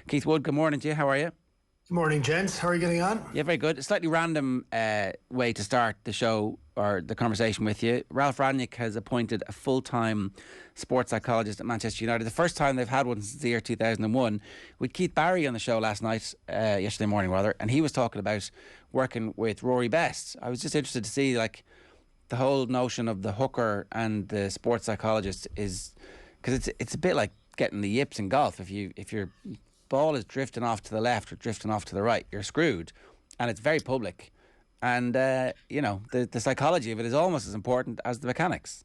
Keith Wood, good morning to you. How are you? Good morning, gents. How are you getting on? Yeah, very good. A slightly random way to start the show or the conversation with you. Ralph Rangnick has appointed a full-time sports psychologist at Manchester United. The first time they've had one since the year 2001. We had Keith Barry on the show yesterday morning, and he was talking about working with Rory Best. I was just interested to see, like, the whole notion of the hooker and the sports psychologist is, because it's a bit like getting the yips in golf. If your ball is drifting off to the left or drifting off to the right, you're screwed, and it's very public. And the psychology of it is almost as important as the mechanics.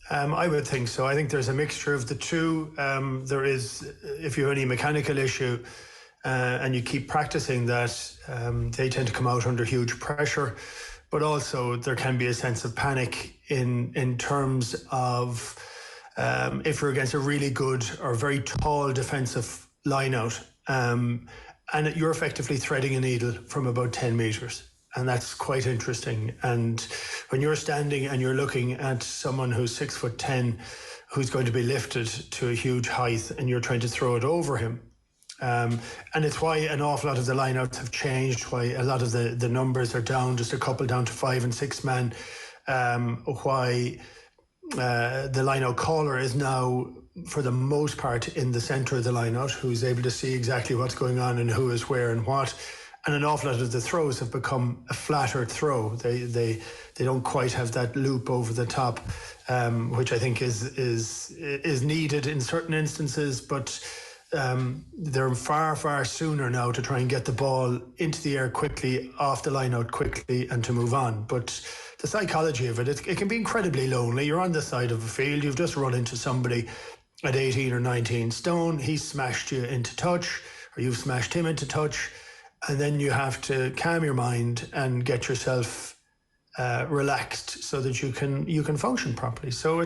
I would think so. I think there's a mixture of the two. There is, if you have any mechanical issue and you keep practicing that, they tend to come out under huge pressure. But also there can be a sense of panic in terms of if you're against a really good or very tall defensive line-out, and you're effectively threading a needle from about 10 metres. And that's quite interesting. And when you're standing and you're looking at someone who's 6'10", who's going to be lifted to a huge height, and you're trying to throw it over him. And it's why an awful lot of the lineouts have changed, why a lot of the numbers are down, just a couple down to 5 and 6 man, why the lineout caller is now, for the most part, in the centre of the lineout, who's able to see exactly what's going on and who is where and what. And an awful lot of the throws have become a flatter throw. They don't quite have that loop over the top, which I think is needed in certain instances, but they're far sooner now to try and get the ball into the air quickly, off the line out quickly, and to move on. But the psychology of it can be incredibly lonely. You're on the side of a field, you've just run into somebody at 18 or 19 stone, he's smashed you into touch, or you've smashed him into touch, and then you have to calm your mind and get yourself relaxed so that you can function properly. So I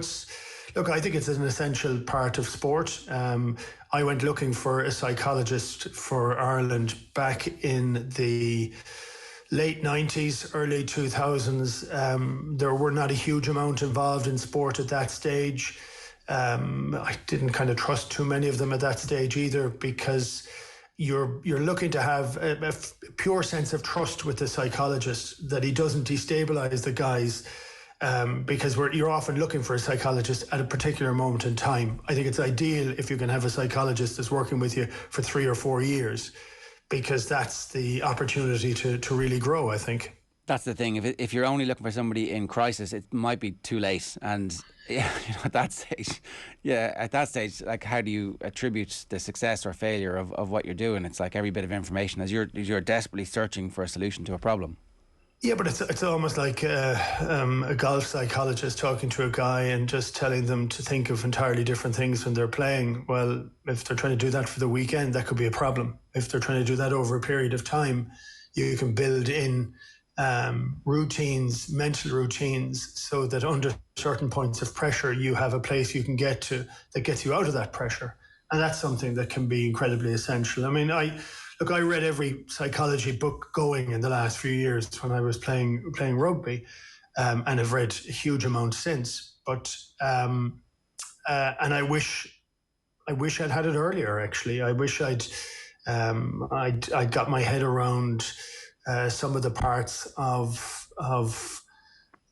think it's an essential part of sport. I went looking for a psychologist for Ireland back in the late 90s, early 2000s. There were not a huge amount involved in sport at that stage. I didn't kind of trust too many of them at that stage either, because you're looking to have a pure sense of trust with the psychologist, that he doesn't destabilize the guys, because you're often looking for a psychologist at a particular moment in time. I think it's ideal if you can have a psychologist that's working with you for 3 or 4 years, because that's the opportunity to really grow, I think. That's the thing. If you're only looking for somebody in crisis, it might be too late. And at that stage, like, how do you attribute the success or failure of what you're doing? It's like every bit of information, as you're desperately searching for a solution to a problem. Yeah, but it's almost like a golf psychologist talking to a guy and just telling them to think of entirely different things when they're playing. Well, if they're trying to do that for the weekend, that could be a problem. If they're trying to do that over a period of time, you can build in routines, mental routines, so that under certain points of pressure, you have a place you can get to that gets you out of that pressure. And that's something that can be incredibly essential. I mean, I read every psychology book going in the last few years when I was playing rugby, and have read a huge amount since. But and I wish I'd had it earlier. Actually, I wish I'd got my head around some of the parts of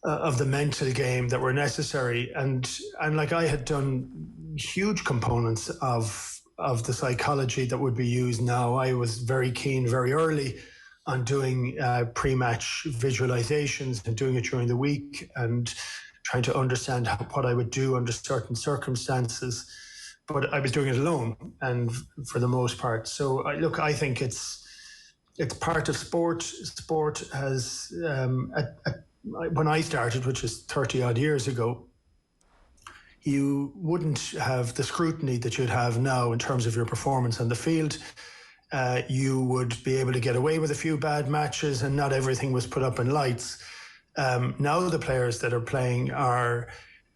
the mental game that were necessary, and like, I had done huge components of the psychology that would be used now. I was very keen very early on doing pre-match visualizations and doing it during the week and trying to understand what I would do under certain circumstances. But I was doing it alone, and for the most part. So I think it's part of sport. Sport has, when I started, which is 30 odd years ago, you wouldn't have the scrutiny that you'd have now in terms of your performance on the field. You would be able to get away with a few bad matches, and not everything was put up in lights. Now the players that are playing are,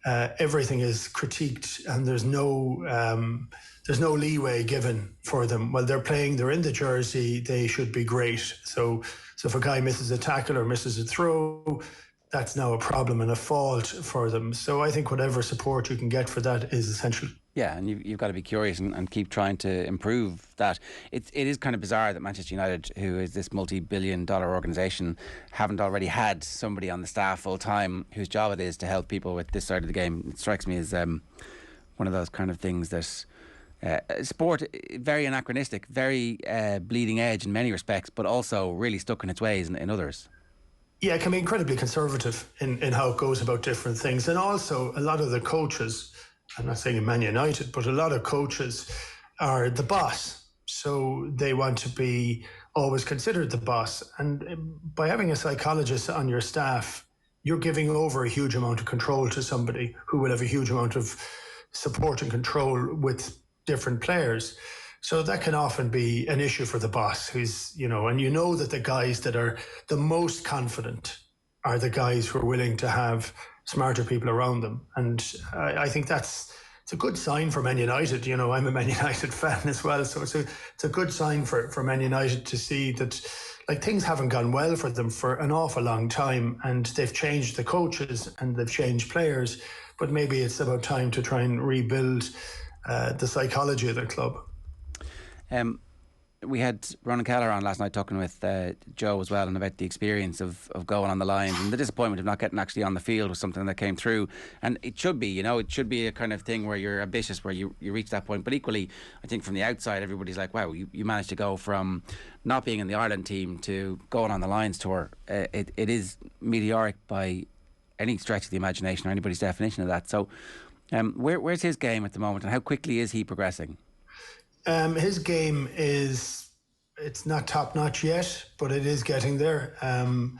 everything is critiqued, and there's no leeway given for them. Well, they're playing, they're in the jersey, they should be great. So if a guy misses a tackle or misses a throw, that's now a problem and a fault for them. So I think whatever support you can get for that is essential. Yeah, and you've got to be curious and keep trying to improve that. It is kind of bizarre that Manchester United, who is this multi-billion-dollar organisation, haven't already had somebody on the staff full time whose job it is to help people with this side of the game. It strikes me as one of those kind of things that sport, very anachronistic, very bleeding edge in many respects, but also really stuck in its ways in others. Yeah, it can be incredibly conservative in how it goes about different things. And also, a lot of the coaches, I'm not saying in Man United, but a lot of coaches are the boss. So they want to be always considered the boss. And by having a psychologist on your staff, you're giving over a huge amount of control to somebody who will have a huge amount of support and control with different players. So that can often be an issue for the boss who's, and that the guys that are the most confident are the guys who are willing to have smarter people around them. And I think it's a good sign for Man United. I'm a Man United fan as well. So it's a good sign for Man United to see that things haven't gone well for them for an awful long time, and they've changed the coaches and they've changed players, but maybe it's about time to try and rebuild the psychology of the club. We had Ronan Kelleher on last night talking with Joe as well, and about the experience of going on the lines and the disappointment of not getting actually on the field was something that came through. And it should be, it should be a kind of thing where you're ambitious, where you reach that point. But equally, I think from the outside, everybody's like, wow, you managed to go from not being in the Ireland team to going on the Lions tour. It is meteoric by any stretch of the imagination or anybody's definition of that. So where's his game at the moment, and how quickly is he progressing? His game it's not top notch yet, but it is getting there. I'm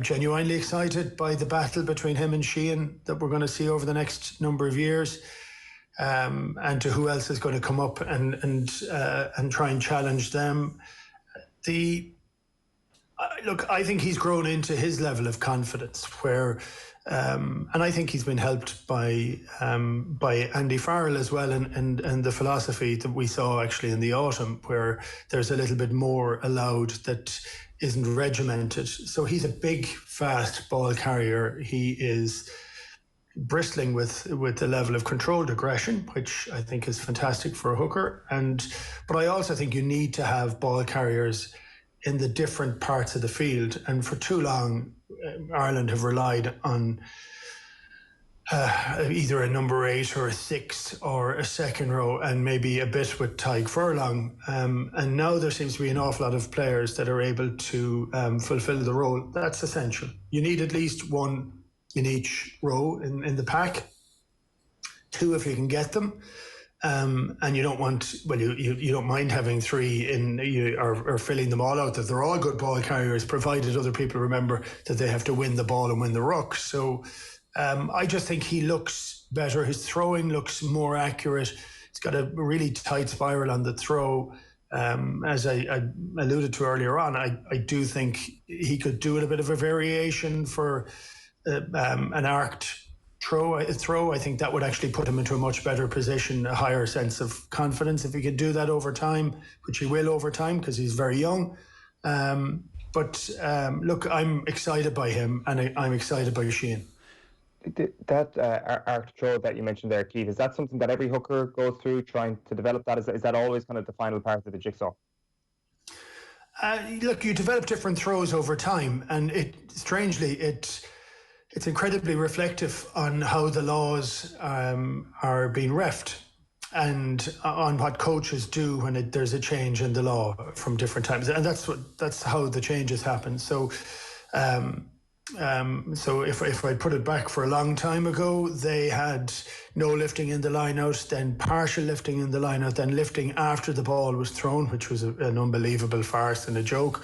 genuinely excited by the battle between him and Sheehan that we're going to see over the next number of years, and to who else is going to come up and try and challenge them. I think he's grown into his level of confidence where. And I think he's been helped by Andy Farrell as well, and the philosophy that we saw actually in the autumn, where there's a little bit more allowed that isn't regimented. So he's a big, fast ball carrier. He is bristling with the level of controlled aggression, which I think is fantastic for a hooker. But I also think you need to have ball carriers in the different parts of the field. And for too long, Ireland have relied on either a number 8 or a 6 or a second row, and maybe a bit with Tadhg Furlong. And now there seems to be an awful lot of players that are able to fulfill the role. That's essential. You need at least one in each row in the pack, 2 if you can get them. And you don't want, you don't mind having 3 or filling them all out, that they're all good ball carriers, provided other people remember that they have to win the ball and win the ruck. So I just think he looks better. His throwing looks more accurate. He's got a really tight spiral on the throw. As I alluded to earlier on, I do think he could do a bit of a variation for an arced throw. I think that would actually put him into a much better position, a higher sense of confidence if he could do that over time, which he will over time because he's very young. But look, I'm excited by him, and I'm excited by Sheehan. That arc throw that you mentioned there, Keith, is that something that every hooker goes through trying to develop that? Is that always kind of the final part of the jigsaw? Look, you develop different throws over time, and strangely, it's incredibly reflective on how the laws are being reffed and on what coaches do when there's a change in the law from different times. And that's how the changes happen. So if I put it back for a long time ago, they had no lifting in the lineout, then partial lifting in the lineout, then lifting after the ball was thrown, which was an unbelievable farce and a joke.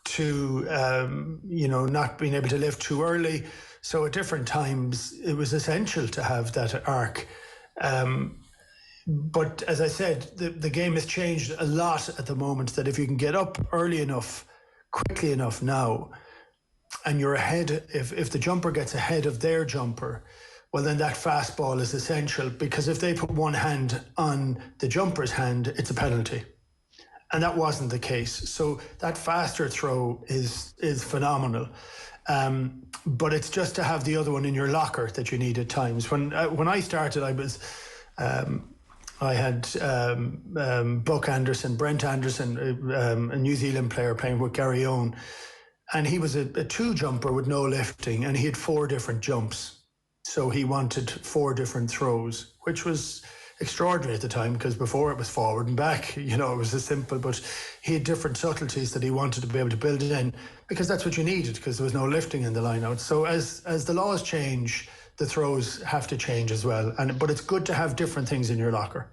To not being able to lift too early. So at different times it was essential to have that arc. But as I said, the game has changed a lot at the moment, that if you can get up early enough, quickly enough now, and you're ahead, if the jumper gets ahead of their jumper, well then that fastball is essential, because if they put one hand on the jumper's hand, it's a penalty. And that wasn't the case. So that faster throw is phenomenal. But it's just to have the other one in your locker that you need at times. When I started, I had Buck Anderson, Brent Anderson, a New Zealand player playing with Gary Owen, and he was a two jumper with no lifting, and he had 4 different jumps. So he wanted 4 different throws, which was extraordinary at the time, because before it was forward and back, it was as simple, but he had different subtleties that he wanted to be able to build it in, because that's what you needed, because there was no lifting in the line-out. So as the laws change, the throws have to change as well. But it's good to have different things in your locker.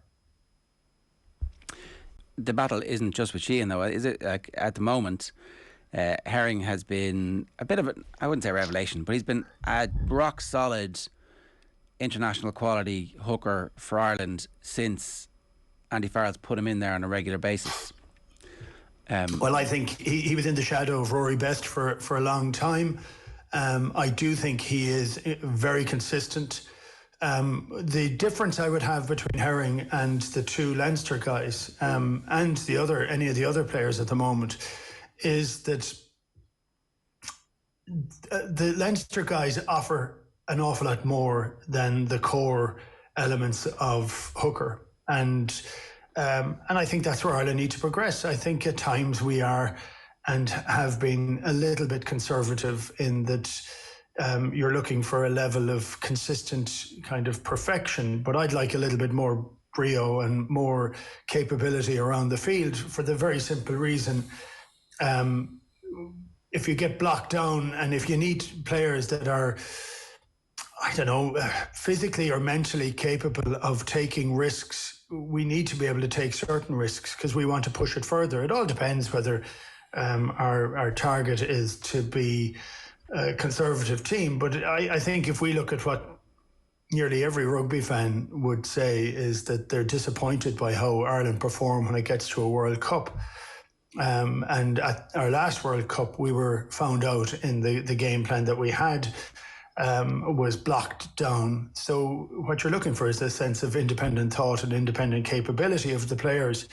The battle isn't just with Sheehan, though, is it? Like, at the moment, Herring has been a bit of I wouldn't say a revelation, but he's been a rock solid international quality hooker for Ireland since Andy Farrell's put him in there on a regular basis. Well, I think he was in the shadow of Rory Best for a long time. I do think he is very consistent. The difference I would have between Herring and the 2 Leinster guys, and any of the other players at the moment, is that the Leinster guys offer an awful lot more than the core elements of hooker, and I think that's where Ireland need to progress. I think at times we are and have been a little bit conservative in that. You're looking for a level of consistent kind of perfection, but I'd like a little bit more brio and more capability around the field, for the very simple reason, if you get blocked down and if you need players that are, I don't know, physically or mentally capable of taking risks, we need to be able to take certain risks because we want to push it further. It all depends whether our target is to be a conservative team, but I think if we look at what nearly every rugby fan would say, is that they're disappointed by how Ireland perform when it gets to a World Cup. And at our last World Cup, we were found out in the game plan that we had was blocked down. So what you're looking for is a sense of independent thought and independent capability of the players.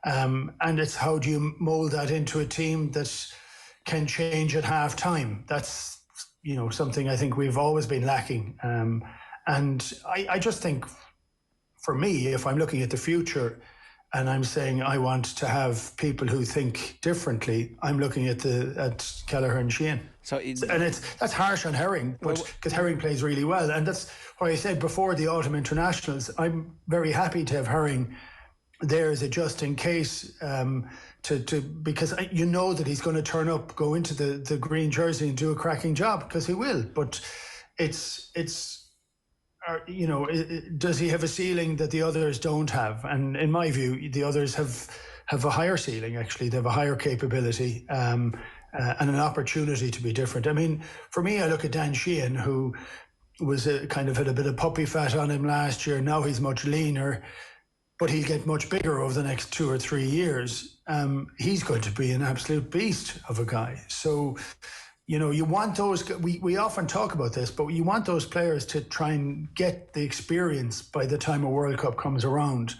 And it's how do you mould that into a team that can change at half time. That's, something I think we've always been lacking. And I just think, for me, if I'm looking at the future and I'm saying I want to have people who think differently, I'm looking at Kelleher and Sheehan. That's harsh on Herring, but because Herring plays really well, and that's what I said before the autumn internationals. I'm very happy to have Herring there as a just in case. Because that he's going to turn up, go into the green jersey and do a cracking job, because he will. But does he have a ceiling that the others don't have? And in my view, the others have a higher ceiling. Actually, they have a higher capability and an opportunity to be different. I mean, for me, I look at Dan Sheehan, who was had a bit of puppy fat on him last year. Now he's much leaner, but he'll get much bigger over the next 2 or 3 years. He's going to be an absolute beast of a guy. So, you want those, we often talk about this, but you want those players to try and get the experience by the time a World Cup comes around,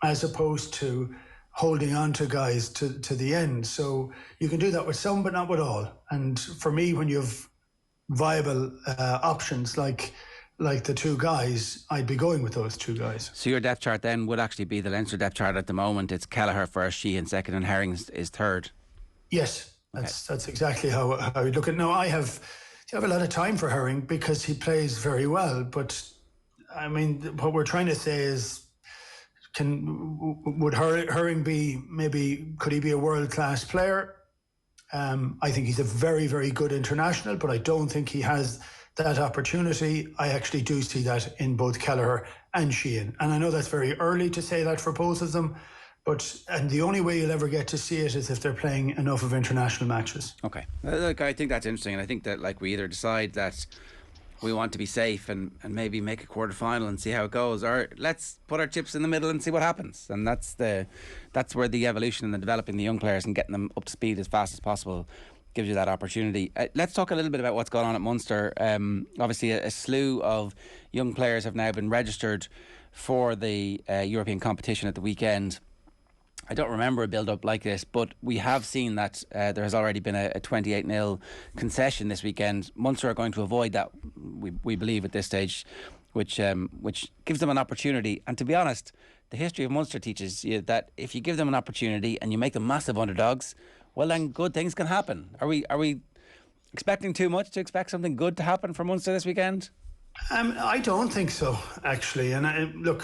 as opposed to holding on to guys to the end. So you can do that with some, but not with all. And for me, when you have viable options like the 2 guys, I'd be going with those 2 guys. So your depth chart then would actually be the Leinster depth chart at the moment. It's Kelleher first, Sheehan second, and Herring is third. Yes, that's exactly how we look at it. Now, I have a lot of time for Herring because he plays very well. But I mean, what we're trying to say is, would Herring could he be a world class player? I think he's a very, very good international, but I don't think he has that opportunity. I actually do see that in both Kelleher and Sheehan. And I know that's very early to say that for both of them, and the only way you'll ever get to see it is if they're playing enough of international matches. Okay. Look, I think that's interesting. And I think that we either decide that we want to be safe and maybe make a quarter-final and see how it goes, or let's put our chips in the middle and see what happens. And that's where the evolution and the developing the young players and getting them up to speed as fast as possible gives you that opportunity. Let's talk a little bit about what's going on at Munster. Obviously, a slew of young players have now been registered for the European competition at the weekend. I don't remember a build-up like this, but we have seen that there has already been a 28-0 concession this weekend. Munster are going to avoid that, we believe, at this stage, which gives them an opportunity. And to be honest, the history of Munster teaches you that if you give them an opportunity and you make them massive underdogs, well, then good things can happen. Are we expecting too much to expect something good to happen for Munster this weekend? I don't think so, actually. And look,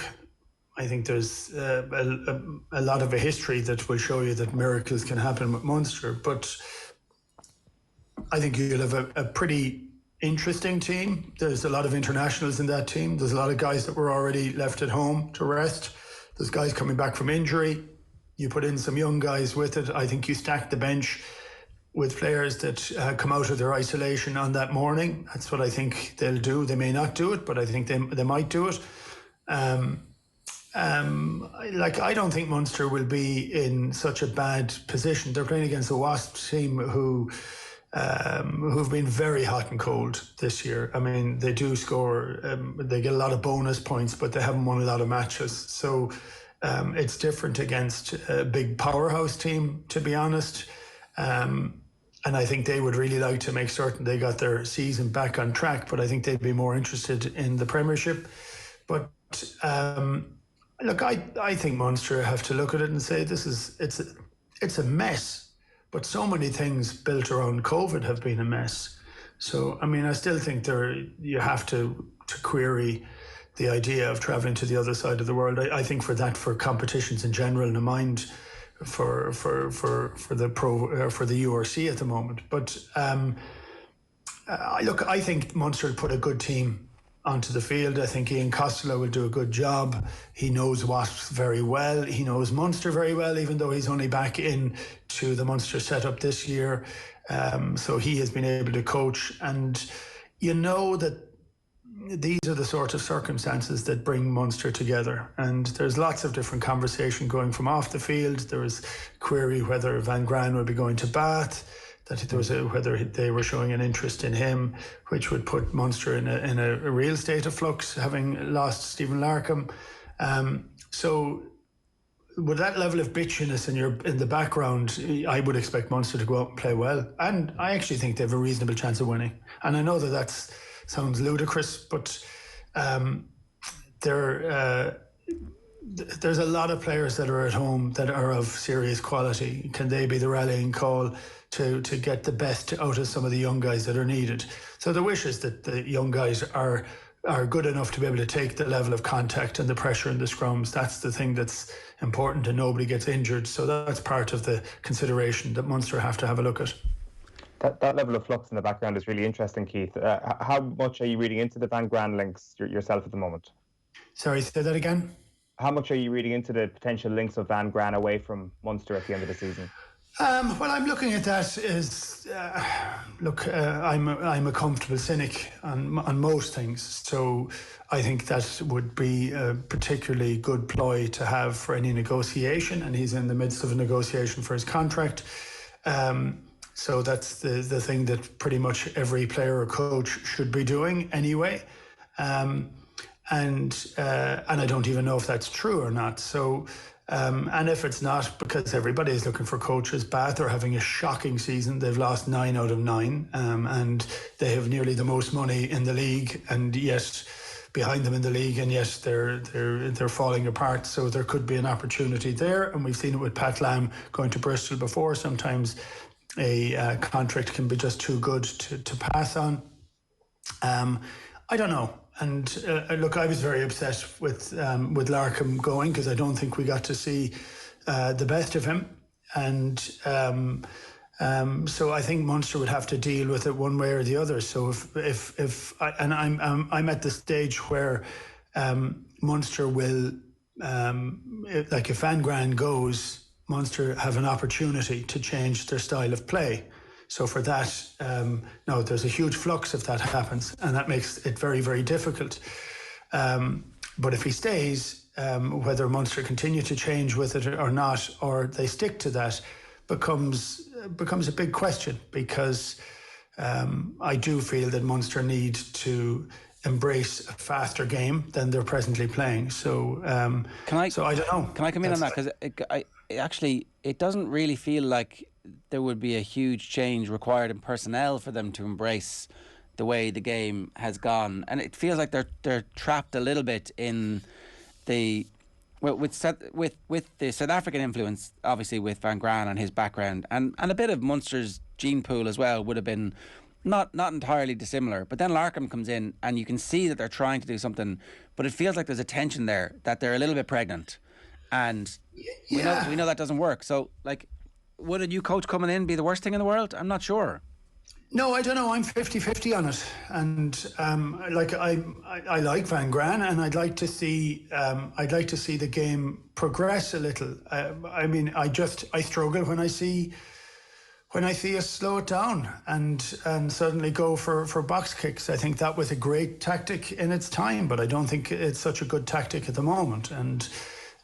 I think there's a lot of a history that will show you that miracles can happen with Munster. But I think you'll have a pretty interesting team. There's a lot of internationals in that team. There's a lot of guys that were already left at home to rest. There's guys coming back from injury. You put in some young guys with it. I think you stack the bench with players that come out of their isolation on that morning. That's what I think they'll do. They may not do it, but I think they might do it. I don't think Munster will be in such a bad position. They're playing against a Wasps team who've been very hot and cold this year. I mean, they do score, they get a lot of bonus points, but they haven't won a lot of matches. So it's different against a big powerhouse team, to be honest. And I think they would really like to make certain they got their season back on track, but I think they'd be more interested in the Premiership. But look, I think Munster have to look at it and say it's a mess. But so many things built around COVID have been a mess. So I mean, I still think you have to query the idea of travelling to the other side of the world. I think for competitions in general, in the mind for the URC at the moment. But I think Munster will put a good team onto the field. I think Ian Costello will do a good job. He knows Wasps very well. He knows Munster very well, even though he's only back into the Munster setup this year. So he has been able to coach. And you know that these are the sort of circumstances that bring Munster together. And there's lots of different conversation going from off the field. There was query whether Van Graan would be going to Bath, that there was whether they were showing an interest in him, which would put Munster in a real state of flux, having lost Stephen Larkham. So with that level of bitchiness in the background, I would expect Munster to go out and play well. And I actually think they have a reasonable chance of winning. And I know that sounds ludicrous, but there's a lot of players that are at home that are of serious quality. Can they be the rallying call to get the best out of some of the young guys that are needed? So the wish is that the young guys are good enough to be able to take the level of contact and the pressure in the scrums. That's the thing that's important, and nobody gets injured. So that's part of the consideration that Munster have to have a look at. That level of flux in the background is really interesting, Keith. How much are you reading into the Van Graan links yourself at the moment? Sorry, say that again? How much are you reading into the potential links of Van Graan away from Munster at the end of the season? Well, I'm looking at that as, I'm a comfortable cynic on most things. So I think that would be a particularly good ploy to have for any negotiation. And he's in the midst of a negotiation for his contract. So that's the thing that pretty much every player or coach should be doing anyway. And I don't even know if that's true or not. So, and if it's not, because everybody is looking for coaches, Bath are having a shocking season. They've lost 9 out of 9, and they have nearly the most money in the league, and yet behind them in the league, and yet they're falling apart. So there could be an opportunity there, and we've seen it with Pat Lam going to Bristol before. Sometimes a contract can be just too good to pass on. I don't know. And look, I was very upset with Larkham going, because I don't think we got to see the best of him. And so I think Munster would have to deal with it one way or the other. So I'm at the stage where Munster will, if Van Graan goes, Munster have an opportunity to change their style of play. So for that, no, there's a huge flux if that happens, and that makes it very, very difficult. But if he stays, whether Munster continue to change with it or not, or they stick to that, becomes a big question, because I do feel that Munster need to embrace a faster game than they're presently playing. So so I don't know. Can I come in on that? Because it doesn't really feel like there would be a huge change required in personnel for them to embrace the way the game has gone, and it feels like they're trapped a little bit in the with the South African influence, obviously with Van Graan and his background, and a bit of Munster's gene pool as well would have been not entirely dissimilar. But then Larkham comes in, and you can see that they're trying to do something, but it feels like there's a tension there, that they're a little bit pregnant, and we know that doesn't work. So, like, would a new coach coming in be the worst thing in the world? I'm not sure. No, I don't know. I'm 50-50 on it, and I like Van Graan, and I'd like to see the game progress a little. I mean, I struggle when I see us slow it down and suddenly go for box kicks. I think that was a great tactic in its time, but I don't think it's such a good tactic at the moment, and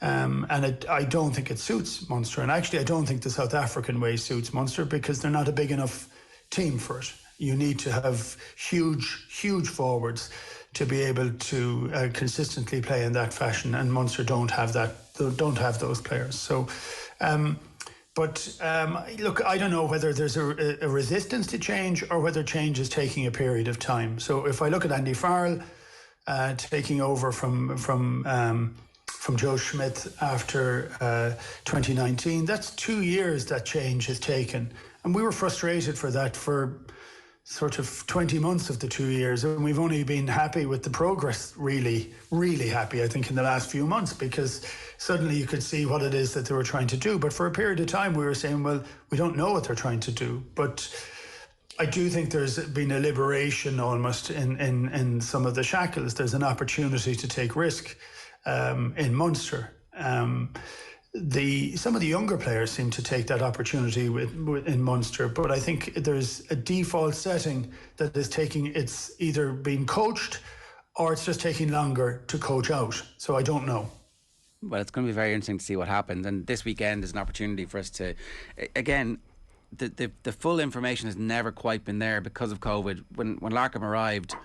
I don't think it suits Munster. And actually, I don't think the South African way suits Munster, because they're not a big enough team for it. You need to have huge forwards to be able to consistently play in that fashion, and Munster don't have those players. So look, I don't know whether there's a resistance to change or whether change is taking a period of time. So if I look at Andy Farrell taking over from Joe Schmidt after 2019, that's 2 years that change has taken. And we were frustrated for that for sort of 20 months of the 2 years. And we've only been happy with the progress, really, really happy, I think, in the last few months, because suddenly you could see what it is that they were trying to do. But for a period of time, we were saying, well, we don't know what they're trying to do. But I do think there's been a liberation almost in some of the shackles. There's an opportunity to take risk in Munster. Some of the younger players seem to take that opportunity in Munster, but I think there's a default setting that it's either being coached or it's just taking longer to coach out. So I don't know. Well, it's going to be very interesting to see what happens, and this weekend is an opportunity for us to, again, the full information has never quite been there because of COVID. When Larkham arrived,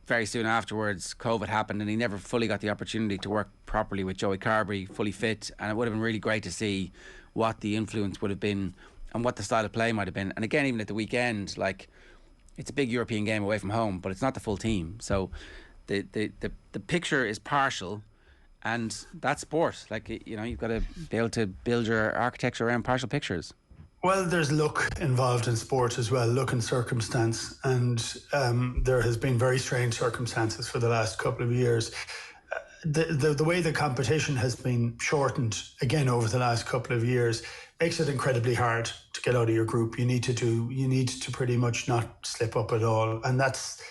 very soon afterwards, COVID happened, and he never fully got the opportunity to work properly with Joey Carberry, fully fit. And it would have been really great to see what the influence would have been and what the style of play might have been. And again, even at the weekend, like, it's a big European game away from home, but it's not the full team. So the picture is partial, and that's sport. Like, you know, you've got to be able to build your architecture around partial pictures. Well, there's luck involved in sport as well, luck and circumstance. And there has been very strange circumstances for the last couple of years. The way the competition has been shortened, again, over the last couple of years, makes it incredibly hard to get out of your group. You need to pretty much not slip up at all. And that's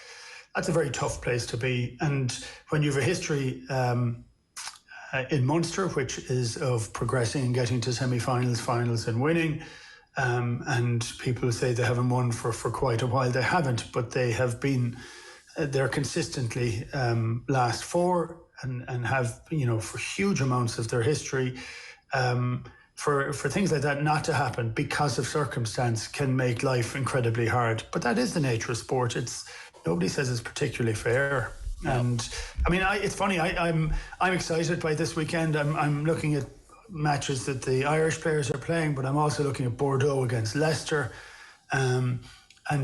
a very tough place to be. And when you have a history in Munster, which is of progressing and getting to semi-finals, finals and winning, and people say they haven't won for quite a while. They haven't, but they have been, they're consistently last four and have, you know, for huge amounts of their history. For things like that not to happen because of circumstance can make life incredibly hard. But that is the nature of sport. Nobody says it's particularly fair. No. And I mean, it's funny. I'm excited by this weekend. I'm looking at matches that the Irish players are playing, but I'm also looking at Bordeaux against Leicester, and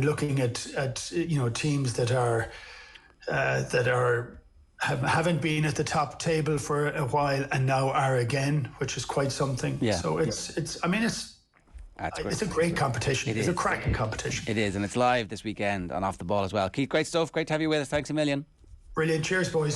looking at you know, teams that haven't been at the top table for a while and now are again, which is quite something. Yeah. So it's a great competition. It's a cracking competition. It is, and it's live this weekend on Off the Ball as well. Keith, great stuff. Great to have you with us. Thanks a million. Brilliant. Cheers, boys.